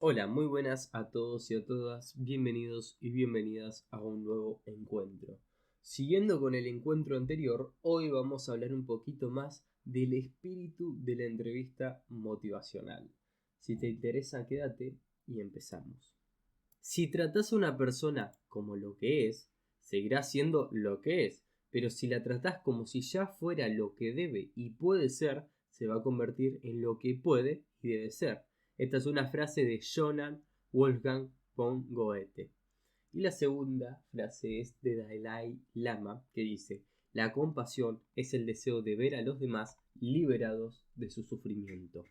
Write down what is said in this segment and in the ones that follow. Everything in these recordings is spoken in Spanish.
Hola, muy buenas a todos y a todas, bienvenidos y bienvenidas a un nuevo encuentro. Siguiendo con el encuentro anterior, hoy vamos a hablar un poquito más del espíritu de la entrevista motivacional. Si te interesa, quédate y empezamos. Si tratás a una persona como lo que es, seguirá siendo lo que es, pero si la tratás como si ya fuera lo que debe y puede ser, se va a convertir en lo que puede y debe ser. Esta es una frase de Johann Wolfgang von Goethe. Y la segunda frase es de Dalai Lama, que dice: la compasión es el deseo de ver a los demás liberados de su sufrimiento.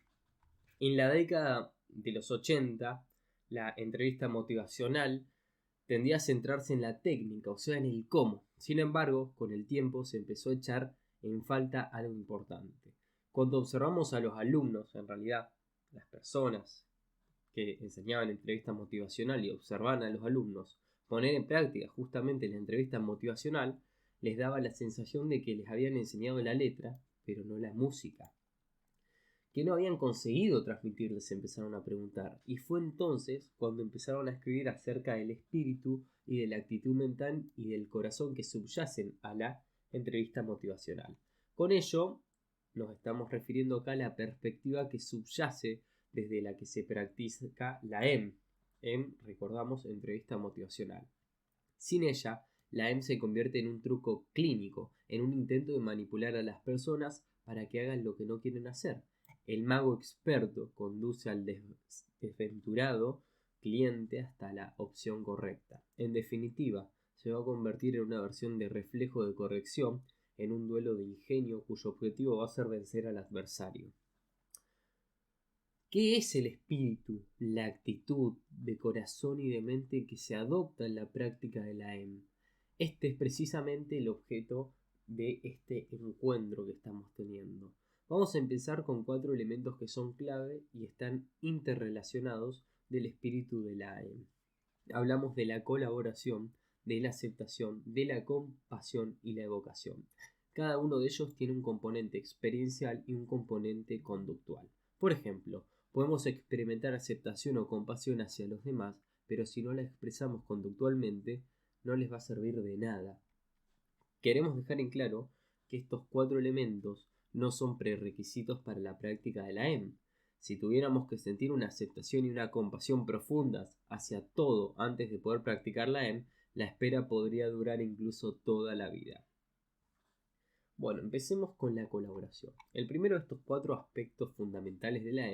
En la década de los 80, la entrevista motivacional tendía a centrarse en la técnica, o sea, en el cómo. Sin embargo, con el tiempo se empezó a echar en falta algo importante. Cuando observamos a los alumnos, en realidad, las personas que enseñaban entrevista motivacional y observaban a los alumnos poner en práctica justamente la entrevista motivacional, les daba la sensación de que les habían enseñado la letra, pero no la música que no habían conseguido transmitirles empezaron a preguntar. Y fue entonces cuando empezaron a escribir acerca del espíritu y de la actitud mental y del corazón que subyacen a la entrevista motivacional. Con ello nos estamos refiriendo acá a la perspectiva que subyace desde la que se practica la recordamos, entrevista motivacional. Sin ella, la se convierte en un truco clínico, en un intento de manipular a las personas para que hagan lo que no quieren hacer. El mago experto conduce al desventurado cliente hasta la opción correcta. En definitiva, se va a convertir en una versión de reflejo de corrección, en un duelo de ingenio cuyo objetivo va a ser vencer al adversario. ¿Qué es el espíritu, la actitud de corazón y de mente que se adopta en la práctica de la Este es precisamente el objeto de este encuentro que estamos teniendo. Vamos a empezar con 4 elementos que son clave y están interrelacionados del espíritu de la Hablamos de la colaboración, de la aceptación, de la compasión y la evocación. Cada uno de ellos tiene un componente experiencial y un componente conductual. Por ejemplo, podemos experimentar aceptación o compasión hacia los demás, pero si no la expresamos conductualmente, no les va a servir de nada. Queremos dejar en claro que estos 4 elementos no son prerequisitos para la práctica de la Si tuviéramos que sentir una aceptación y una compasión profundas hacia todo antes de poder practicar la la espera podría durar incluso toda la vida. Bueno, empecemos con la colaboración. El primero de estos 4 aspectos fundamentales de la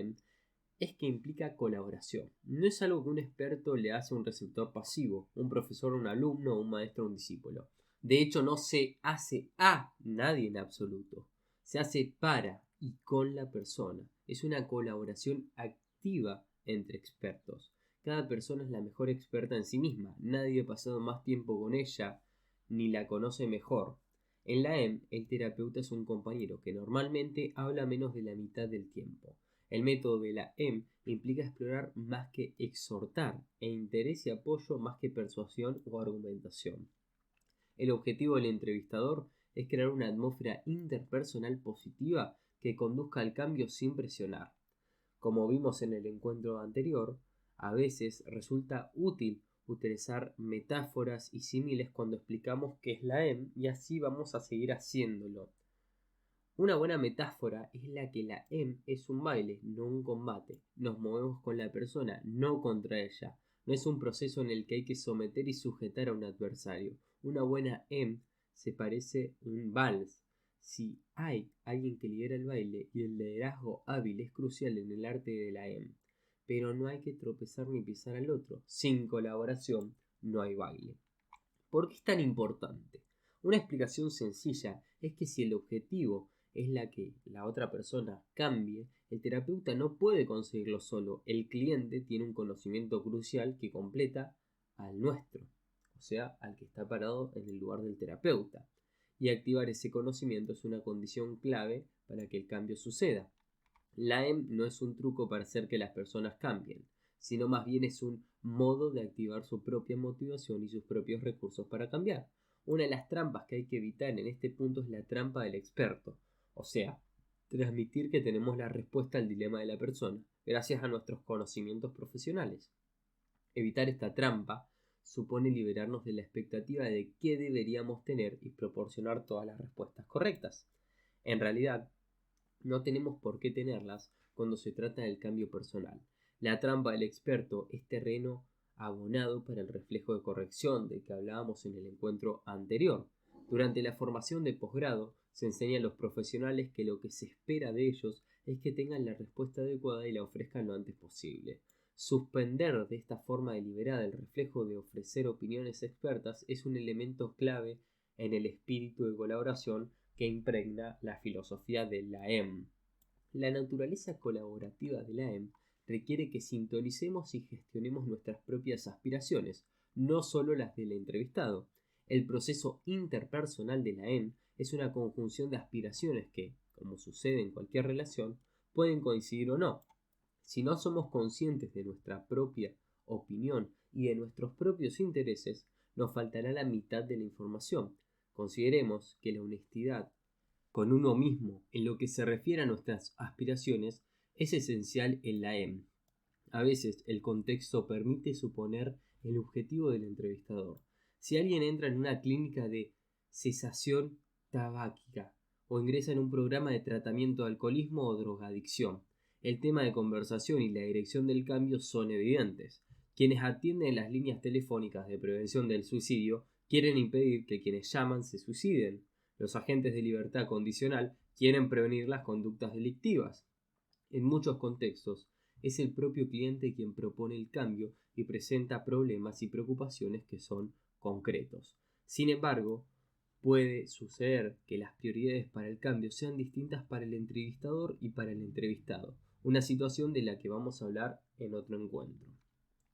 es que implica colaboración. No es algo que un experto le hace a un receptor pasivo, un profesor a un alumno, un maestro a un discípulo. De hecho, no se hace a nadie en absoluto. Se hace para y con la persona. Es una colaboración activa entre expertos. Cada persona es la mejor experta en sí misma. Nadie ha pasado más tiempo con ella ni la conoce mejor. En la el terapeuta es un compañero que normalmente habla menos de la mitad del tiempo. El método de la implica explorar más que exhortar, e interés y apoyo más que persuasión o argumentación. El objetivo del entrevistador es crear una atmósfera interpersonal positiva que conduzca al cambio sin presionar. Como vimos en el encuentro anterior, a veces resulta útil utilizar metáforas y símiles cuando explicamos qué es la y así vamos a seguir haciéndolo. Una buena metáfora es la que la es un baile, no un combate. Nos movemos con la persona, no contra ella. No es un proceso en el que hay que someter y sujetar a un adversario. Una buena se parece a un vals. Si hay alguien que lidera el baile y el liderazgo hábil es crucial en el arte de la pero no hay que tropezar ni pisar al otro. Sin colaboración no hay baile. ¿Por qué es tan importante? Una explicación sencilla es que si el objetivo es la que la otra persona cambie, el terapeuta no puede conseguirlo solo. El cliente tiene un conocimiento crucial que completa al nuestro, o sea, al que está parado en el lugar del terapeuta. Y activar ese conocimiento es una condición clave para que el cambio suceda. La no es un truco para hacer que las personas cambien, sino más bien es un modo de activar su propia motivación y sus propios recursos para cambiar. Una de las trampas que hay que evitar en este punto es la trampa del experto, o sea, transmitir que tenemos la respuesta al dilema de la persona, gracias a nuestros conocimientos profesionales. Evitar esta trampa supone liberarnos de la expectativa de qué deberíamos tener y proporcionar todas las respuestas correctas. En realidad, no tenemos por qué tenerlas cuando se trata del cambio personal. La trampa del experto es terreno abonado para el reflejo de corrección del que hablábamos en el encuentro anterior. Durante la formación de posgrado se enseña a los profesionales que lo que se espera de ellos es que tengan la respuesta adecuada y la ofrezcan lo antes posible. Suspender de esta forma deliberada el reflejo de ofrecer opiniones expertas es un elemento clave en el espíritu de colaboración que impregna la filosofía de la EM. La naturaleza colaborativa de la EM requiere que sintonicemos y gestionemos nuestras propias aspiraciones, no solo las del entrevistado. El proceso interpersonal de la EM es una conjunción de aspiraciones que, como sucede en cualquier relación, pueden coincidir o no. Si no somos conscientes de nuestra propia opinión y de nuestros propios intereses, nos faltará la mitad de la información. Consideremos que la honestidad con uno mismo en lo que se refiere a nuestras aspiraciones es esencial en la EM. A veces el contexto permite suponer el objetivo del entrevistador. Si alguien entra en una clínica de cesación tabáquica o ingresa en un programa de tratamiento de alcoholismo o drogadicción, el tema de conversación y la dirección del cambio son evidentes. Quienes atienden las líneas telefónicas de prevención del suicidio quieren impedir que quienes llaman se suiciden. Los agentes de libertad condicional quieren prevenir las conductas delictivas. En muchos contextos, es el propio cliente quien propone el cambio y presenta problemas y preocupaciones que son concretos. Sin embargo, puede suceder que las prioridades para el cambio sean distintas para el entrevistador y para el entrevistado, una situación de la que vamos a hablar en otro encuentro.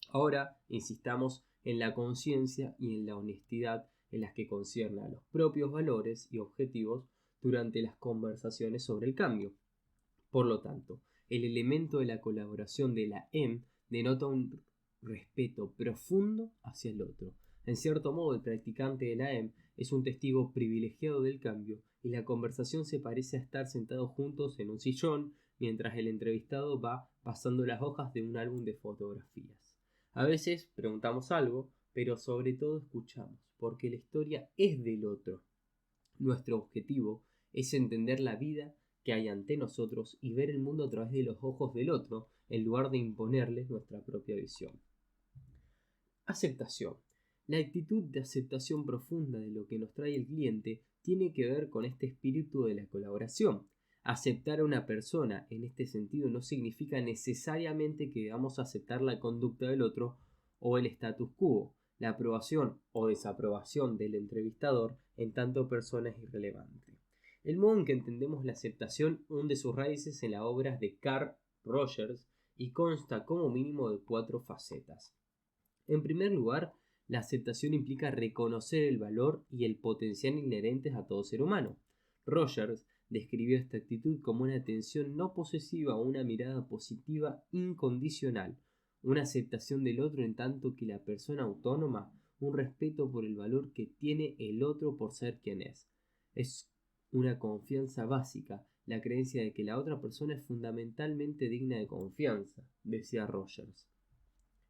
Ahora insistamos en la conciencia y en la honestidad en las que concierne a los propios valores y objetivos durante las conversaciones sobre el cambio. Por lo tanto, el elemento de la colaboración de la EM denota un respeto profundo hacia el otro. En cierto modo, el practicante de la EM es un testigo privilegiado del cambio y la conversación se parece a estar sentados juntos en un sillón mientras el entrevistado va pasando las hojas de un álbum de fotografías. A veces preguntamos algo, pero sobre todo escuchamos, porque la historia es del otro. Nuestro objetivo es entender la vida que hay ante nosotros y ver el mundo a través de los ojos del otro, en lugar de imponerles nuestra propia visión. Aceptación. La actitud de aceptación profunda de lo que nos trae el cliente tiene que ver con este espíritu de la colaboración. Aceptar a una persona en este sentido no significa necesariamente que debamos aceptar la conducta del otro o el status quo. La aprobación o desaprobación del entrevistador en tanto persona es irrelevante. El modo en que entendemos la aceptación hunde sus raíces en las obras de Carl Rogers y consta como mínimo de 4 facetas. En primer lugar, la aceptación implica reconocer el valor y el potencial inherentes a todo ser humano. Rogers describió esta actitud como una atención no posesiva o una mirada positiva incondicional, una aceptación del otro en tanto que la persona autónoma, un respeto por el valor que tiene el otro por ser quien es. Es una confianza básica, la creencia de que la otra persona es fundamentalmente digna de confianza, decía Rogers.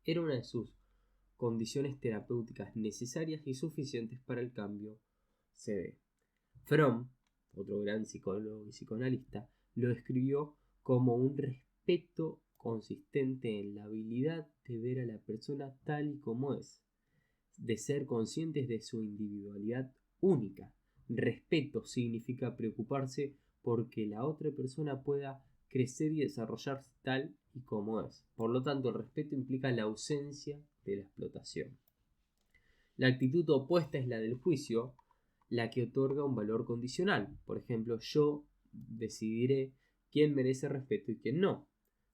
Era una de sus condiciones terapéuticas necesarias y suficientes para el cambio CD. Fromm, otro gran psicólogo y psicoanalista, lo describió como un respeto consistente en la habilidad de ver a la persona tal y como es, de ser conscientes de su individualidad única. Respeto significa preocuparse porque la otra persona pueda crecer y desarrollarse tal y como es. Por lo tanto, el respeto implica la ausencia de la explotación. La actitud opuesta es la del juicio, la que otorga un valor condicional. Por ejemplo, yo decidiré quién merece respeto y quién no.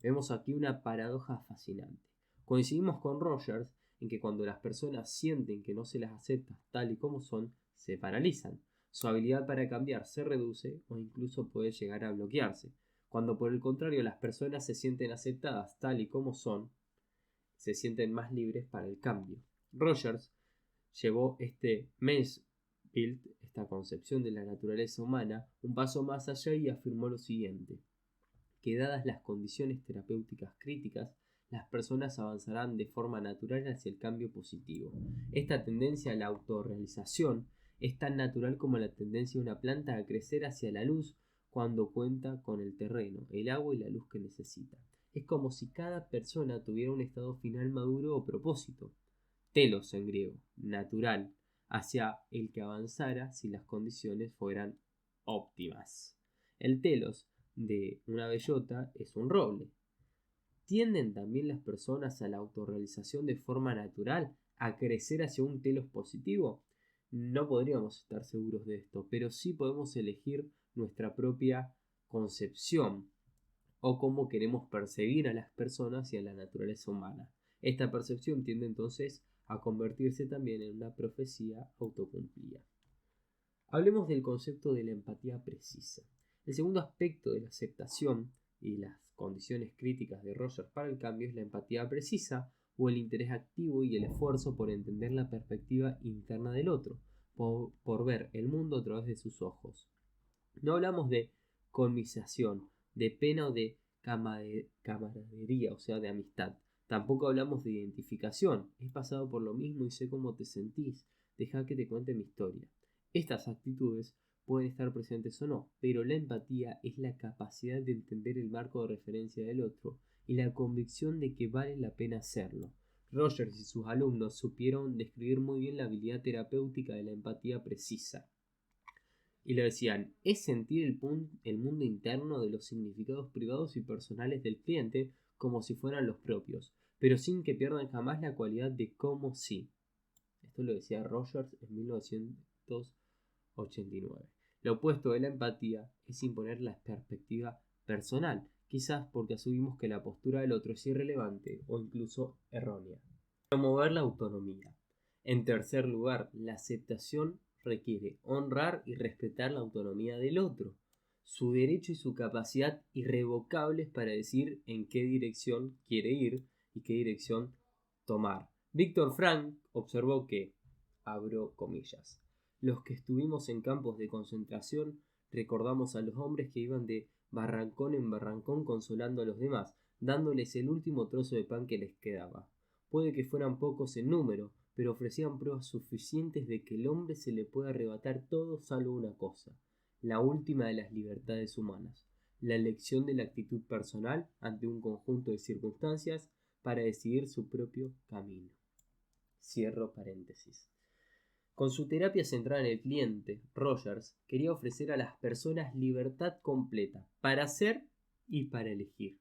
Vemos aquí una paradoja fascinante. Coincidimos con Rogers en que cuando las personas sienten que no se las acepta tal y como son, se paralizan. Su habilidad para cambiar se reduce o incluso puede llegar a bloquearse. Cuando por el contrario las personas se sienten aceptadas tal y como son, se sienten más libres para el cambio. Rogers llevó este Hilt esta concepción de la naturaleza humana un paso más allá y afirmó lo siguiente, que dadas las condiciones terapéuticas críticas, las personas avanzarán de forma natural hacia el cambio positivo. Esta tendencia a la autorrealización es tan natural como la tendencia de una planta a crecer hacia la luz cuando cuenta con el terreno, el agua y la luz que necesita. Es como si cada persona tuviera un estado final maduro o propósito, telos en griego, natural, hacia el que avanzara si las condiciones fueran óptimas. El telos de una bellota es un roble. ¿Tienden también las personas a la autorrealización de forma natural, a crecer hacia un telos positivo? No podríamos estar seguros de esto, pero sí podemos elegir nuestra propia concepción o cómo queremos percibir a las personas y a la naturaleza humana. Esta percepción tiende entonces a convertirse también en una profecía autocumplida. Hablemos del concepto de la empatía precisa. El segundo aspecto de la aceptación y las condiciones críticas de Rogers para el cambio es la empatía precisa o el interés activo y el esfuerzo por entender la perspectiva interna del otro, por ver el mundo a través de sus ojos. No hablamos de conmisación, de pena o de camaradería, o sea, de amistad. Tampoco hablamos de identificación. He pasado por lo mismo y sé cómo te sentís. Deja que te cuente mi historia. Estas actitudes pueden estar presentes o no, pero la empatía es la capacidad de entender el marco de referencia del otro y la convicción de que vale la pena hacerlo. Rogers y sus alumnos supieron describir muy bien la habilidad terapéutica de la empatía precisa. Y lo decían, es sentir el mundo interno de los significados privados y personales del cliente como si fueran los propios, pero sin que pierdan jamás la cualidad de cómo sí. Esto lo decía Rogers en 1989. Lo opuesto de la empatía es imponer la perspectiva personal, quizás porque asumimos que la postura del otro es irrelevante o incluso errónea. Promover la autonomía. En tercer lugar, la aceptación requiere honrar y respetar la autonomía del otro, su derecho y su capacidad irrevocables para decir en qué dirección quiere ir y qué dirección tomar. Víctor Frank observó que, abro comillas, los que estuvimos en campos de concentración recordamos a los hombres que iban de barrancón en barrancón consolando a los demás, dándoles el último trozo de pan que les quedaba. Puede que fueran pocos en número, pero ofrecían pruebas suficientes de que el hombre se le puede arrebatar todo salvo una cosa, la última de las libertades humanas, la elección de la actitud personal ante un conjunto de circunstancias para decidir su propio camino. Cierro paréntesis. Con su terapia centrada en el cliente, Rogers quería ofrecer a las personas libertad completa para hacer y para elegir.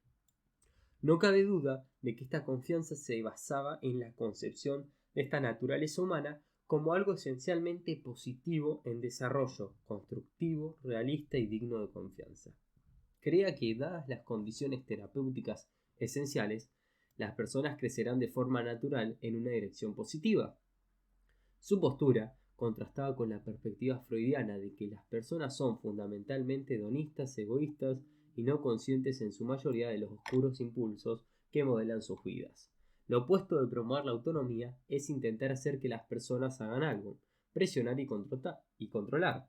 No cabe duda de que esta confianza se basaba en la concepción de esta naturaleza humana como algo esencialmente positivo en desarrollo, constructivo, realista y digno de confianza. Creía que, dadas las condiciones terapéuticas esenciales, las personas crecerán de forma natural en una dirección positiva. Su postura contrastaba con la perspectiva freudiana de que las personas son fundamentalmente hedonistas, egoístas y no conscientes en su mayoría de los oscuros impulsos que modelan sus vidas. Lo opuesto de promover la autonomía es intentar hacer que las personas hagan algo, presionar y controlar.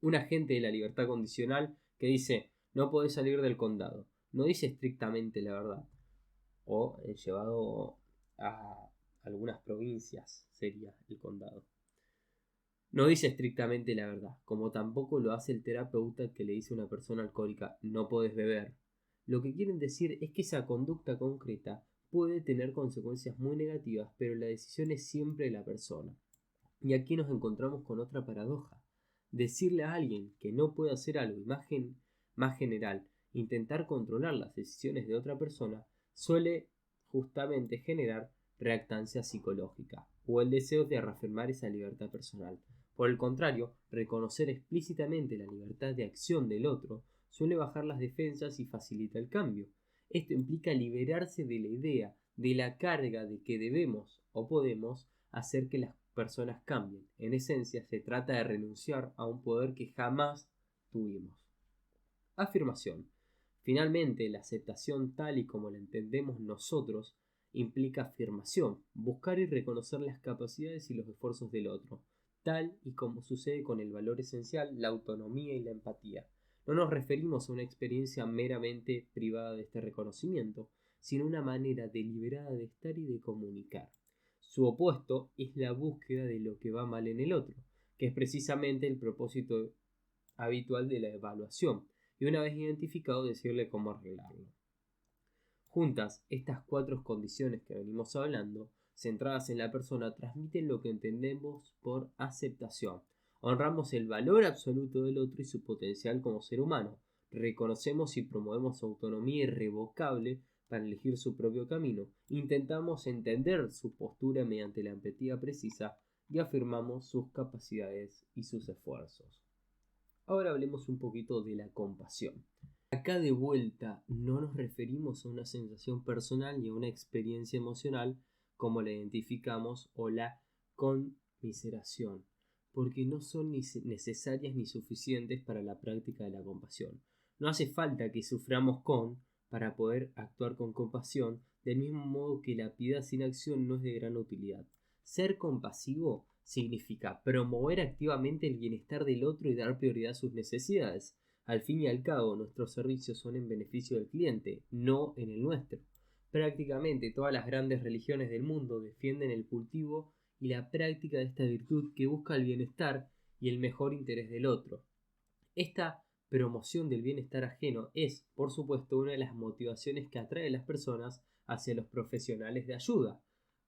Un agente de la libertad condicional que dice no podés salir del condado, no dice estrictamente la verdad, o llevado a algunas provincias sería el condado. No dice estrictamente la verdad, como tampoco lo hace el terapeuta que le dice a una persona alcohólica no podés beber. Lo que quieren decir es que esa conducta concreta puede tener consecuencias muy negativas, pero la decisión es siempre de la persona. Y aquí nos encontramos con otra paradoja. Decirle a alguien que no puede hacer algo, más general, intentar controlar las decisiones de otra persona, suele justamente generar reactancia psicológica o el deseo de reafirmar esa libertad personal. Por el contrario, reconocer explícitamente la libertad de acción del otro suele bajar las defensas y facilita el cambio. Esto implica liberarse de la idea, de la carga de que debemos o podemos hacer que las personas cambien. En esencia, se trata de renunciar a un poder que jamás tuvimos. Afirmación. Finalmente, la aceptación tal y como la entendemos nosotros implica afirmación, buscar y reconocer las capacidades y los esfuerzos del otro, tal y como sucede con el valor esencial, la autonomía y la empatía. No nos referimos a una experiencia meramente privada de este reconocimiento, sino una manera deliberada de estar y de comunicar. Su opuesto es la búsqueda de lo que va mal en el otro, que es precisamente el propósito habitual de la evaluación, y una vez identificado decirle cómo arreglarlo. Juntas, estas cuatro condiciones que venimos hablando, centradas en la persona, transmiten lo que entendemos por aceptación. Honramos el valor absoluto del otro y su potencial como ser humano. Reconocemos y promovemos su autonomía irrevocable para elegir su propio camino. Intentamos entender su postura mediante la empatía precisa y afirmamos sus capacidades y sus esfuerzos. Ahora hablemos un poquito de la compasión. Acá de vuelta no nos referimos a una sensación personal ni a una experiencia emocional como la identificamos o la conmiseración, porque no son ni necesarias ni suficientes para la práctica de la compasión. No hace falta que suframos para poder actuar con compasión, del mismo modo que la piedad sin acción no es de gran utilidad. Ser compasivo significa promover activamente el bienestar del otro y dar prioridad a sus necesidades. Al fin y al cabo, nuestros servicios son en beneficio del cliente, no en el nuestro. Prácticamente todas las grandes religiones del mundo defienden el cultivo y la práctica de esta virtud que busca el bienestar y el mejor interés del otro. Esta promoción del bienestar ajeno es, por supuesto, una de las motivaciones que atrae a las personas hacia los profesionales de ayuda.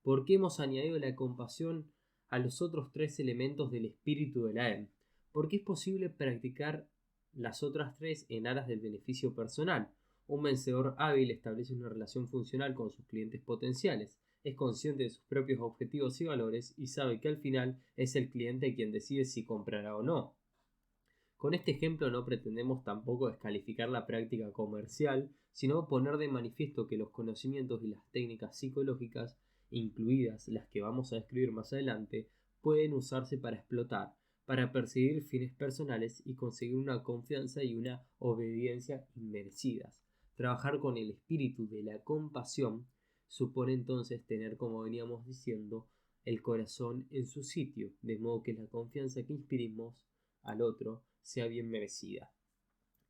¿Por qué hemos añadido la compasión a los otros tres elementos del espíritu de la EM? Porque es posible practicar las otras tres en aras del beneficio personal. Un vencedor hábil establece una relación funcional con sus clientes potenciales, es consciente de sus propios objetivos y valores y sabe que al final es el cliente quien decide si comprará o no. Con este ejemplo no pretendemos tampoco descalificar la práctica comercial, sino poner de manifiesto que los conocimientos y las técnicas psicológicas, incluidas las que vamos a describir más adelante, pueden usarse para explotar, para perseguir fines personales y conseguir una confianza y una obediencia inmerecidas. Trabajar con el espíritu de la compasión supone entonces tener, como veníamos diciendo, el corazón en su sitio, de modo que la confianza que inspiremos al otro sea bien merecida.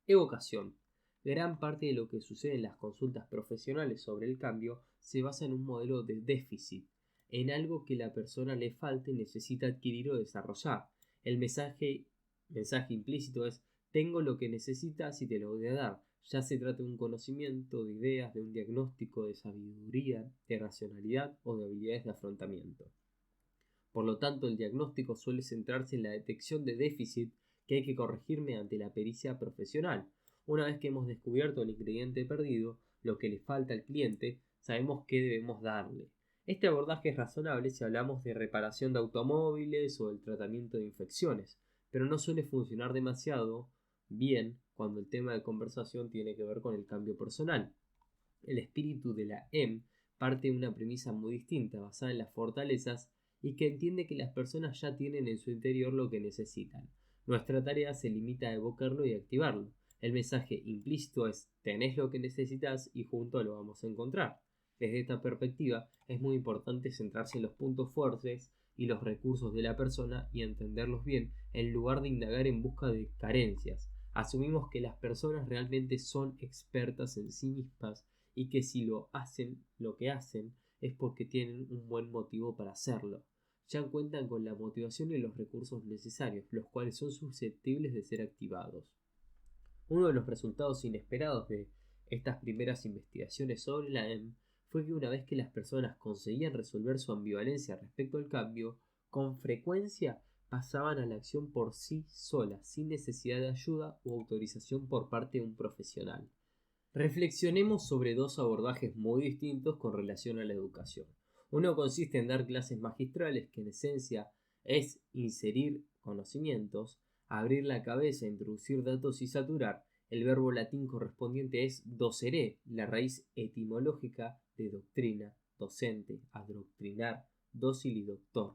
Evocación. Gran parte de lo que sucede en las consultas profesionales sobre el cambio se basa en un modelo de déficit, en algo que la persona le falta y necesita adquirir o desarrollar. El mensaje implícito es: tengo lo que necesitas y te lo voy a dar. Ya se trata de un conocimiento, de ideas, de un diagnóstico, de sabiduría, de racionalidad o de habilidades de afrontamiento. Por lo tanto, el diagnóstico suele centrarse en la detección de déficit que hay que corregir mediante la pericia profesional. Una vez que hemos descubierto el ingrediente perdido, lo que le falta al cliente, sabemos qué debemos darle. Este abordaje es razonable si hablamos de reparación de automóviles o del tratamiento de infecciones, pero no suele funcionar demasiado bien cuando el tema de conversación tiene que ver con el cambio personal. El espíritu de la EM parte de una premisa muy distinta, basada en las fortalezas y que entiende que las personas ya tienen en su interior lo que necesitan. Nuestra tarea se limita a evocarlo y activarlo. El mensaje implícito es: tenés lo que necesitas y juntos lo vamos a encontrar. Desde esta perspectiva, es muy importante centrarse en los puntos fuertes y los recursos de la persona y entenderlos bien, en lugar de indagar en busca de carencias. Asumimos que las personas realmente son expertas en sí mismas y que si lo que hacen es porque tienen un buen motivo para hacerlo. Ya cuentan con la motivación y los recursos necesarios, los cuales son susceptibles de ser activados. Uno de los resultados inesperados de estas primeras investigaciones sobre la EM fue que una vez que las personas conseguían resolver su ambivalencia respecto al cambio, con frecuencia pasaban a la acción por sí solas, sin necesidad de ayuda u autorización por parte de un profesional. Reflexionemos sobre dos abordajes muy distintos con relación a la educación. Uno consiste en dar clases magistrales, que en esencia es inserir conocimientos, abrir la cabeza, introducir datos y saturar. El verbo latín correspondiente es docere, la raíz etimológica de doctrina, docente, adoctrinar, dócil y doctor.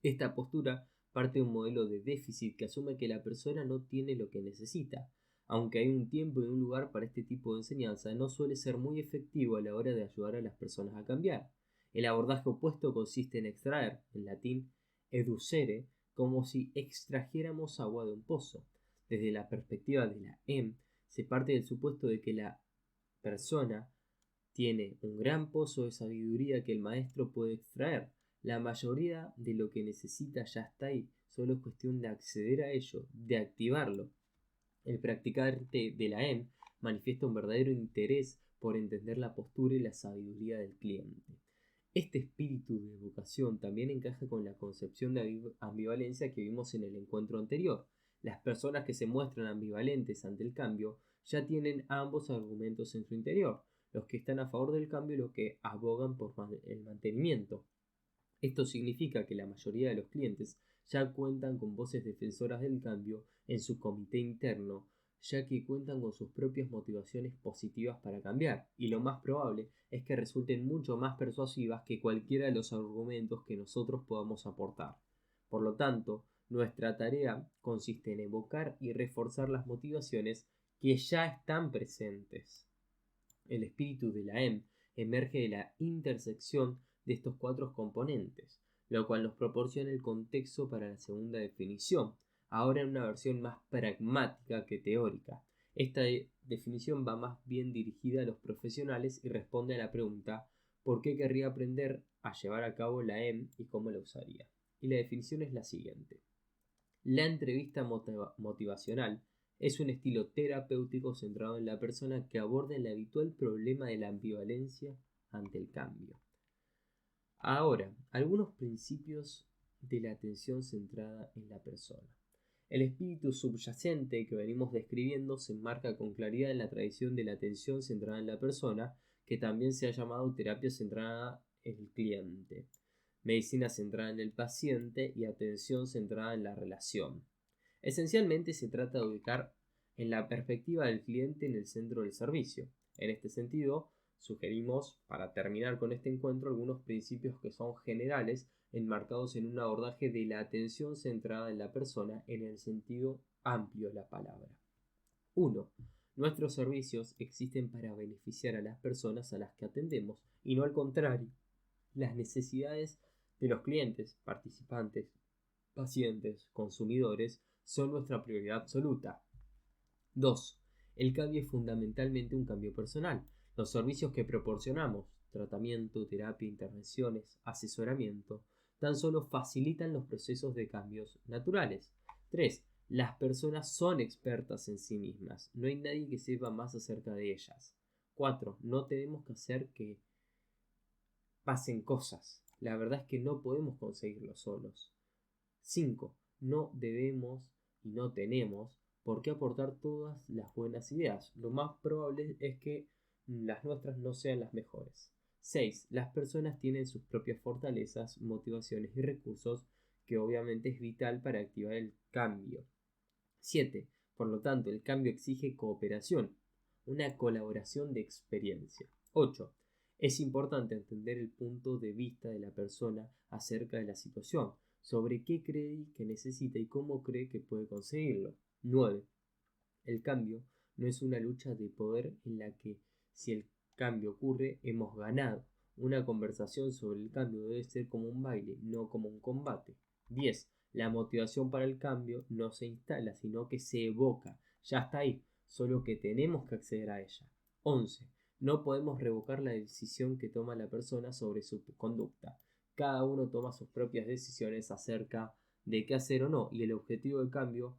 Esta postura parte de un modelo de déficit que asume que la persona no tiene lo que necesita. Aunque hay un tiempo y un lugar para este tipo de enseñanza, no suele ser muy efectivo a la hora de ayudar a las personas a cambiar. El abordaje opuesto consiste en extraer, en latín educere, como si extrajéramos agua de un pozo. Desde la perspectiva de la EM, se parte del supuesto de que la persona tiene un gran pozo de sabiduría que el maestro puede extraer. La mayoría de lo que necesita ya está ahí, solo es cuestión de acceder a ello, de activarlo. El practicante de la EM manifiesta un verdadero interés por entender la postura y la sabiduría del cliente. Este espíritu de vocación también encaja con la concepción de ambivalencia que vimos en el encuentro anterior. Las personas que se muestran ambivalentes ante el cambio ya tienen ambos argumentos en su interior, los que están a favor del cambio y los que abogan por el mantenimiento. Esto significa que la mayoría de los clientes ya cuentan con voces defensoras del cambio en su comité interno, ya que cuentan con sus propias motivaciones positivas para cambiar, y lo más probable es que resulten mucho más persuasivas que cualquiera de los argumentos que nosotros podamos aportar. Por lo tanto, nuestra tarea consiste en evocar y reforzar las motivaciones que ya están presentes. El espíritu de la EM emerge de la intersección de estos cuatro componentes, lo cual nos proporciona el contexto para la segunda definición, ahora en una versión más pragmática que teórica. Esta definición va más bien dirigida a los profesionales y responde a la pregunta ¿por qué querría aprender a llevar a cabo la EM y cómo la usaría? Y la definición es la siguiente. La entrevista motivacional es un estilo terapéutico centrado en la persona que aborda el habitual problema de la ambivalencia ante el cambio. Ahora, algunos principios de la atención centrada en la persona. El espíritu subyacente que venimos describiendo se enmarca con claridad en la tradición de la atención centrada en la persona, que también se ha llamado terapia centrada en el cliente, medicina centrada en el paciente y atención centrada en la relación. Esencialmente se trata de ubicar en la perspectiva del cliente en el centro del servicio. En este sentido, sugerimos, para terminar con este encuentro, algunos principios que son generales, enmarcados en un abordaje de la atención centrada en la persona en el sentido amplio de la palabra. 1. Nuestros servicios existen para beneficiar a las personas a las que atendemos y no al contrario. Las necesidades de los clientes, participantes, pacientes, consumidores, son nuestra prioridad absoluta. 2. El cambio es fundamentalmente un cambio personal. Los servicios que proporcionamos, tratamiento, terapia, intervenciones, asesoramiento, tan solo facilitan los procesos de cambios naturales. 3. Las personas son expertas en sí mismas. No hay nadie que sepa más acerca de ellas. 4. No tenemos que hacer que pasen cosas. La verdad es que no podemos conseguirlo solos. 5. No debemos y no tenemos por qué aportar todas las buenas ideas. Lo más probable es que las nuestras no sean las mejores. 6. Las personas tienen sus propias fortalezas, motivaciones y recursos que obviamente es vital para activar el cambio. 7. Por lo tanto, el cambio exige cooperación, una colaboración de experiencia. 8. Es importante entender el punto de vista de la persona acerca de la situación, sobre qué cree que necesita y cómo cree que puede conseguirlo. 9. El cambio no es una lucha de poder en la que, si el cambio ocurre, hemos ganado. Una conversación sobre el cambio debe ser como un baile, no como un combate. 10. La motivación para el cambio no se instala, sino que se evoca. Ya está ahí, solo que tenemos que acceder a ella. 11. No podemos revocar la decisión que toma la persona sobre su conducta. Cada uno toma sus propias decisiones acerca de qué hacer o no, y el objetivo del cambio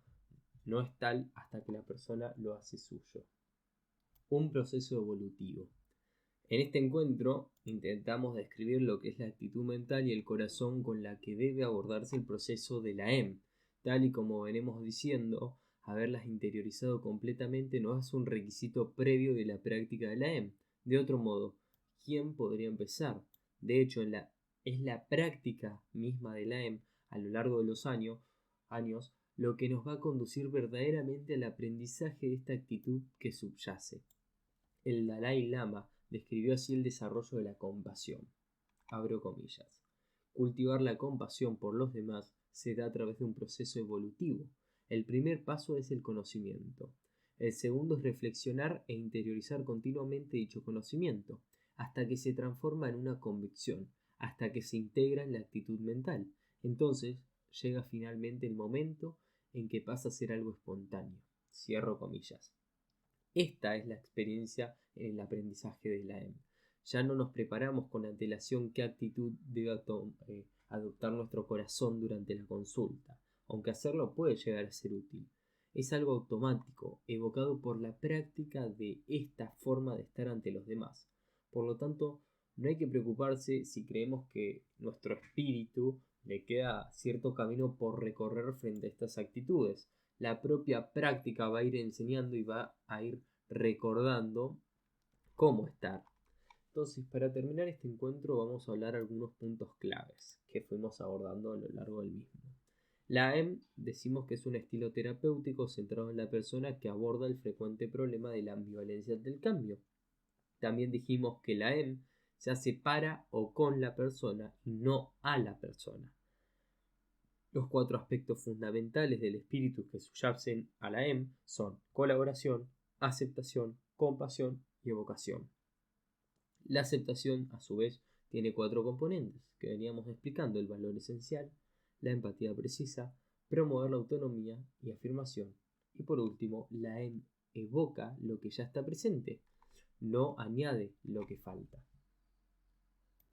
no es tal hasta que la persona lo hace suyo. Un proceso evolutivo. En este encuentro intentamos describir lo que es la actitud mental y el corazón con la que debe abordarse el proceso de la EM. Tal y como venimos diciendo, haberlas interiorizado completamente no es un requisito previo de la práctica de la EM. De otro modo, ¿quién podría empezar? De hecho, es la práctica misma de la EM a lo largo de los años lo que nos va a conducir verdaderamente al aprendizaje de esta actitud que subyace. El Dalai Lama describió así el desarrollo de la compasión. Abro comillas. Cultivar la compasión por los demás se da a través de un proceso evolutivo. El primer paso es el conocimiento. El segundo es reflexionar e interiorizar continuamente dicho conocimiento, hasta que se transforma en una convicción, hasta que se integra en la actitud mental. Entonces llega finalmente el momento en que pasa a ser algo espontáneo. Cierro comillas. Esta es la experiencia en el aprendizaje de la EM. Ya no nos preparamos con antelación qué actitud debe adoptar nuestro corazón durante la consulta, aunque hacerlo puede llegar a ser útil. Es algo automático, evocado por la práctica de esta forma de estar ante los demás. Por lo tanto, no hay que preocuparse si creemos que nuestro espíritu le queda cierto camino por recorrer frente a estas actitudes. La propia práctica va a ir enseñando y va a ir recordando cómo estar. Entonces, para terminar este encuentro vamos a hablar algunos puntos claves que fuimos abordando a lo largo del mismo. La EM decimos que es un estilo terapéutico centrado en la persona que aborda el frecuente problema de la ambivalencia del cambio. También dijimos que la EM se hace para o con la persona y no a la persona. Los 4 aspectos fundamentales del espíritu que subyacen a la EM son colaboración, aceptación, compasión y evocación. La aceptación, a su vez, tiene 4 componentes que veníamos explicando: el valor esencial, la empatía precisa, promover la autonomía y afirmación. Y por último, la EM evoca lo que ya está presente, no añade lo que falta.